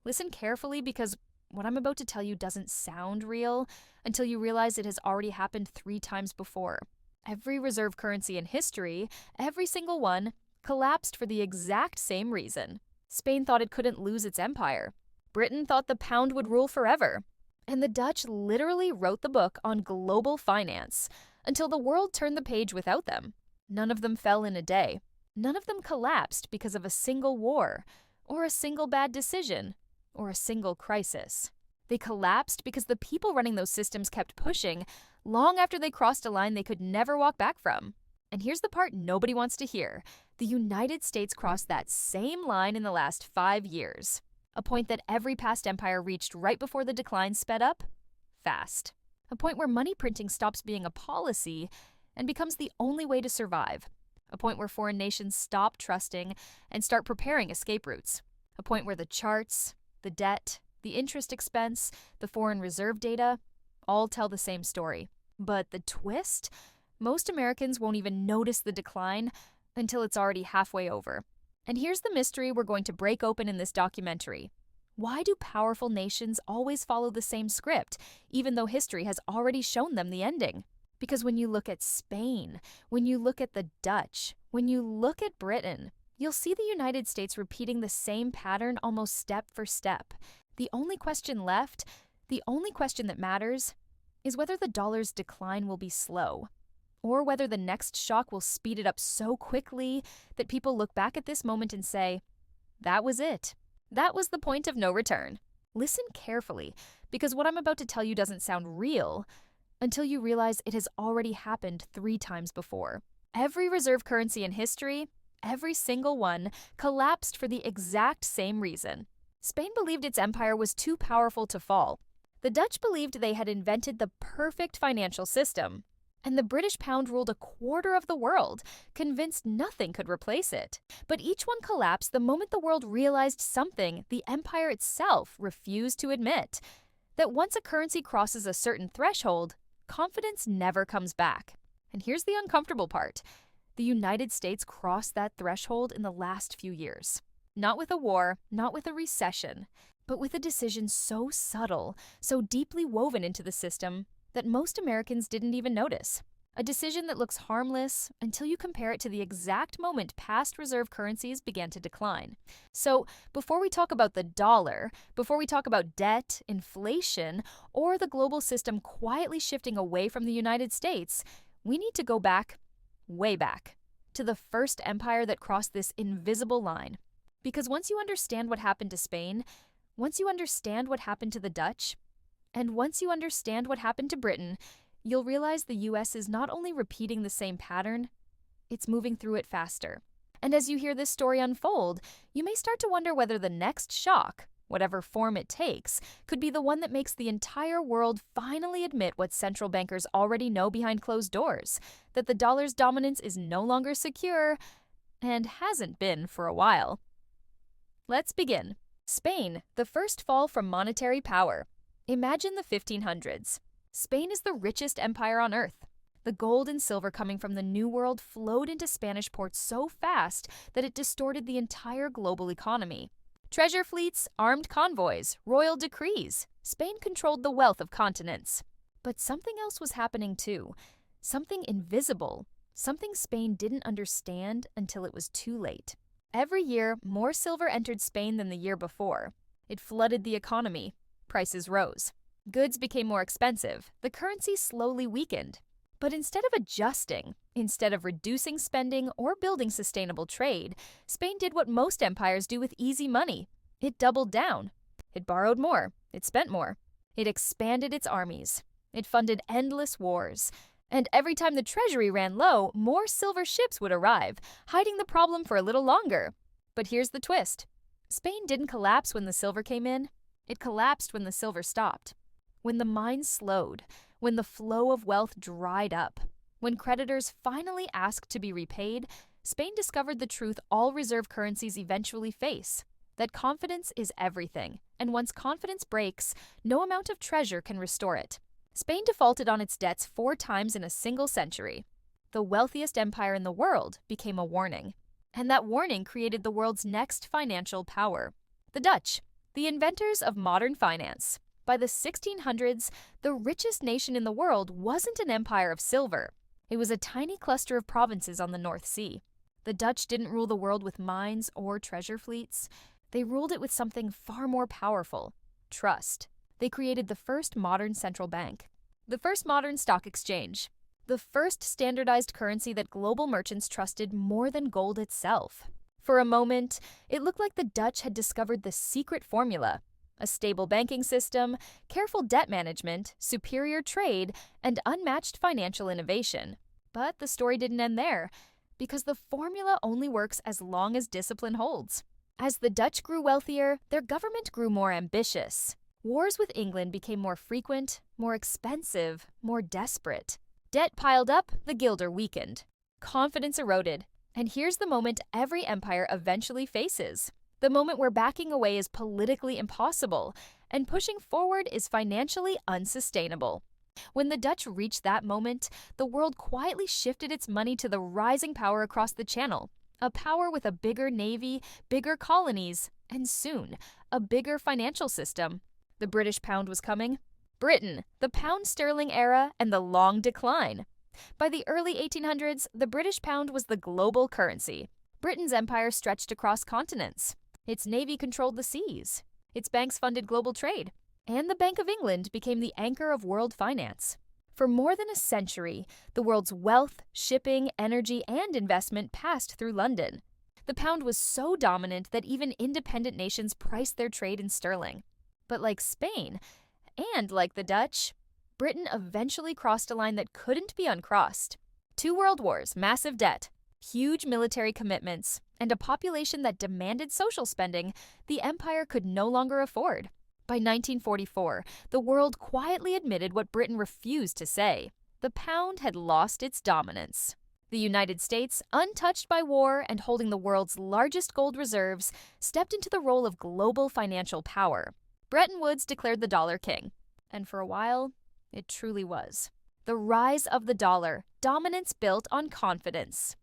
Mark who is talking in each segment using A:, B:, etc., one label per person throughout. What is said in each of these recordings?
A: Listen carefully because what I'm about to tell you doesn't sound real until you realize it has already happened 3 times before. Every reserve currency in history, every single one, collapsed for the exact same reason. Spain thought it couldn't lose its empire. Britain thought the pound would rule forever. And the Dutch literally wrote the book on global finance until the world turned the page without them. None of them fell in a day. None of them collapsed because of a single war, or a single bad decision, or a single crisis. They collapsed because the people running those systems kept pushing long after they crossed a line they could never walk back from. And here's the part nobody wants to hear. The United States crossed that same line in the last 5 years. A point that every past empire reached right before the decline sped up fast. A point where money printing stops being a policy and becomes the only way to survive. A point where foreign nations stop trusting and start preparing escape routes. A point where the charts, the debt, the interest expense, the foreign reserve data all tell the same story. But the twist? Most Americans won't even notice the decline until it's already halfway over. And here's the mystery we're going to break open in this documentary. Why do powerful nations always follow the same script, even though history has already shown them the ending? Because when you look at Spain, when you look at the Dutch, when you look at Britain, you'll see the United States repeating the same pattern almost step for step. The only question left, the only question that matters, is whether the dollar's decline will be slow, or whether the next shock will speed it up so quickly that people look back at this moment and say, that was it. That was the point of no return. Listen carefully, because what I'm about to tell you doesn't sound real until you realize it has already happened 3 times before. Every reserve currency in history, every single one, collapsed for the exact same reason. Spain believed its empire was too powerful to fall. The Dutch believed they had invented the perfect financial system. And the British pound ruled a quarter of the world, convinced nothing could replace it. But each one collapsed the moment the world realized something the empire itself refused to admit: that once a currency crosses a certain threshold, confidence never comes back. And here's the uncomfortable part. The United States crossed that threshold in the last few years. Not with a war, not with a recession, but with a decision so subtle, so deeply woven into the system, that most Americans didn't even notice. A decision that looks harmless until you compare it to the exact moment past reserve currencies began to decline. So, before we talk about the dollar, before we talk about debt, inflation, or the global system quietly shifting away from the United States, we need to go back, way back, to the first empire that crossed this invisible line. Because once you understand what happened to Spain, once you understand what happened to the Dutch, and once you understand what happened to Britain, you'll realize the US is not only repeating the same pattern, it's moving through it faster. And as you hear this story unfold, you may start to wonder whether the next shock, whatever form it takes, could be the one that makes the entire world finally admit what central bankers already know behind closed doors: that the dollar's dominance is no longer secure, and hasn't been for a while. Let's begin. Spain, the first fall from monetary power. Imagine the 1500s. Spain is the richest empire on earth. The gold and silver coming from the New World flowed into Spanish ports so fast that it distorted the entire global economy. Treasure fleets, armed convoys, royal decrees. Spain controlled the wealth of continents. But something else was happening too. Something invisible. Something Spain didn't understand until it was too late. Every year, more silver entered Spain than the year before. It flooded the economy. Prices rose. Goods became more expensive. The currency slowly weakened. But instead of adjusting, instead of reducing spending or building sustainable trade, Spain did what most empires do with easy money. It doubled down. It borrowed more. It spent more. It expanded its armies. It funded endless wars. And every time the treasury ran low, more silver ships would arrive, hiding the problem for a little longer. But here's the twist. Spain didn't collapse when the silver came in. It collapsed when the silver stopped. When the mines slowed. When the flow of wealth dried up. When creditors finally asked to be repaid, Spain discovered the truth all reserve currencies eventually face: that confidence is everything, and once confidence breaks, no amount of treasure can restore it. Spain defaulted on its debts 4 times in a single century. The wealthiest empire in the world became a warning. And that warning created the world's next financial power: the Dutch. the inventors of modern finance. By the 1600s, the richest nation in the world wasn't an empire of silver. It was a tiny cluster of provinces on the North Sea. The Dutch didn't rule the world with mines or treasure fleets. They ruled it with something far more powerful: trust. They created the first modern central bank, the first modern stock exchange, the first standardized currency that global merchants trusted more than gold itself. For a moment, it looked like the Dutch had discovered the secret formula: a stable banking system, careful debt management, superior trade, and unmatched financial innovation. But the story didn't end there, because the formula only works as long as discipline holds. As the Dutch grew wealthier, their government grew more ambitious. Wars with England became more frequent, more expensive, more desperate. Debt piled up, the guilder weakened. Confidence eroded. And here's the moment every empire eventually faces: the moment where backing away is politically impossible and pushing forward is financially unsustainable. When the Dutch reached that moment, the world quietly shifted its money to the rising power across the Channel, a power with a bigger navy, bigger colonies, and soon, a bigger financial system. The British pound was coming. Britain, the pound sterling era, and the long decline. By the early 1800s, the British pound was the global currency. Britain's empire stretched across continents. Its navy controlled the seas. Its banks funded global trade. And the Bank of England became the anchor of world finance. For more than a century, the world's wealth, shipping, energy, and investment passed through London. The pound was so dominant that even independent nations priced their trade in sterling. But like Spain, and like the Dutch, Britain eventually crossed a line that couldn't be uncrossed. 2 world wars, massive debt, huge military commitments, and a population that demanded social spending the empire could no longer afford. By 1944, the world quietly admitted what Britain refused to say: the pound had lost its dominance. The United States, untouched by war and holding the world's largest gold reserves, stepped into the role of global financial power. Bretton Woods declared the dollar king. And for a while, it truly was. The rise of the dollar, dominance built on confidence.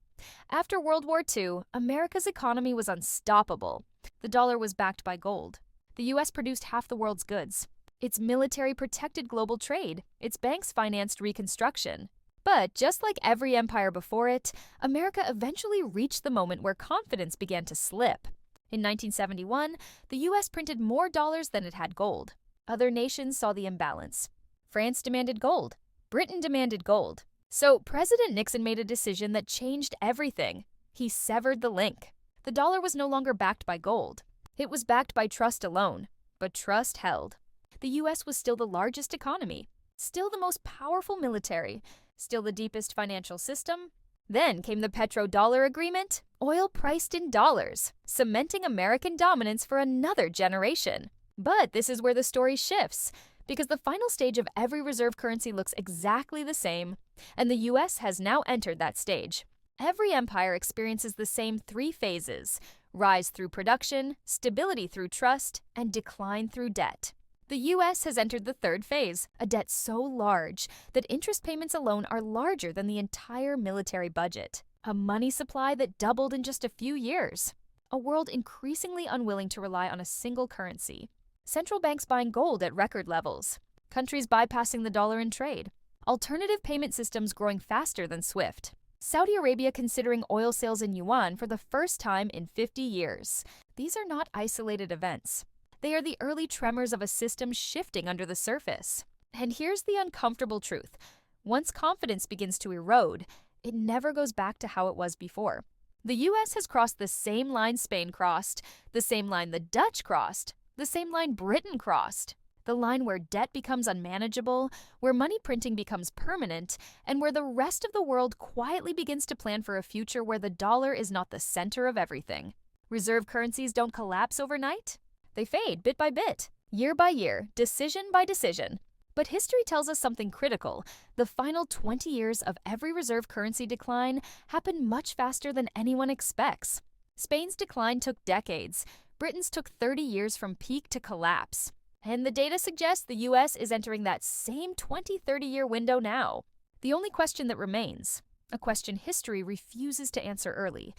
A: After World War II, America's economy was unstoppable. The dollar was backed by gold. The U.S. produced half the world's goods. Its military protected global trade. Its banks financed reconstruction. But just like every empire before it, America eventually reached the moment where confidence began to slip. In 1971, the U.S. printed more dollars than it had gold. Other nations saw the imbalance. France demanded gold. Britain demanded gold. So President Nixon made a decision that changed everything. He severed the link. The dollar was no longer backed by gold. It was backed by trust alone. But trust held. The U.S. was still the largest economy, still the most powerful military, still the deepest financial system. Then came the petrodollar agreement, oil priced in dollars, cementing American dominance for another generation. But this is where the story shifts, because the final stage of every reserve currency looks exactly the same, and the U.S. has now entered that stage. Every empire experiences the same 3 phases: rise through production, stability through trust, and decline through debt. The U.S. has entered the 3rd phase, a debt so large that interest payments alone are larger than the entire military budget. A money supply that doubled in just a few years. A world increasingly unwilling to rely on a single currency. Central banks buying gold at record levels. Countries bypassing the dollar in trade. Alternative payment systems growing faster than SWIFT. Saudi Arabia considering oil sales in yuan for the first time in 50 years. These are not isolated events. They are the early tremors of a system shifting under the surface. And here's the uncomfortable truth. Once confidence begins to erode, it never goes back to how it was before. The U.S. has crossed the same line Spain crossed, the same line the Dutch crossed, the same line Britain crossed. The line where debt becomes unmanageable, where money printing becomes permanent, and where the rest of the world quietly begins to plan for a future where the dollar is not the center of everything. Reserve currencies don't collapse overnight. They fade bit by bit, year by year, decision by decision. But history tells us something critical. The final 20 years of every reserve currency decline happened much faster than anyone expects. Spain's decline took decades. Britain's took 30 years from peak to collapse. And the data suggests the U.S. is entering that same 20-30-year window now. The only question that remains, a question history refuses to answer early,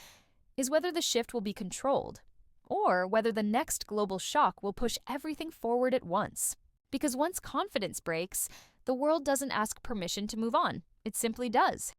A: is whether the shift will be controlled or whether the next global shock will push everything forward at once. Because once confidence breaks, the world doesn't ask permission to move on, it simply does.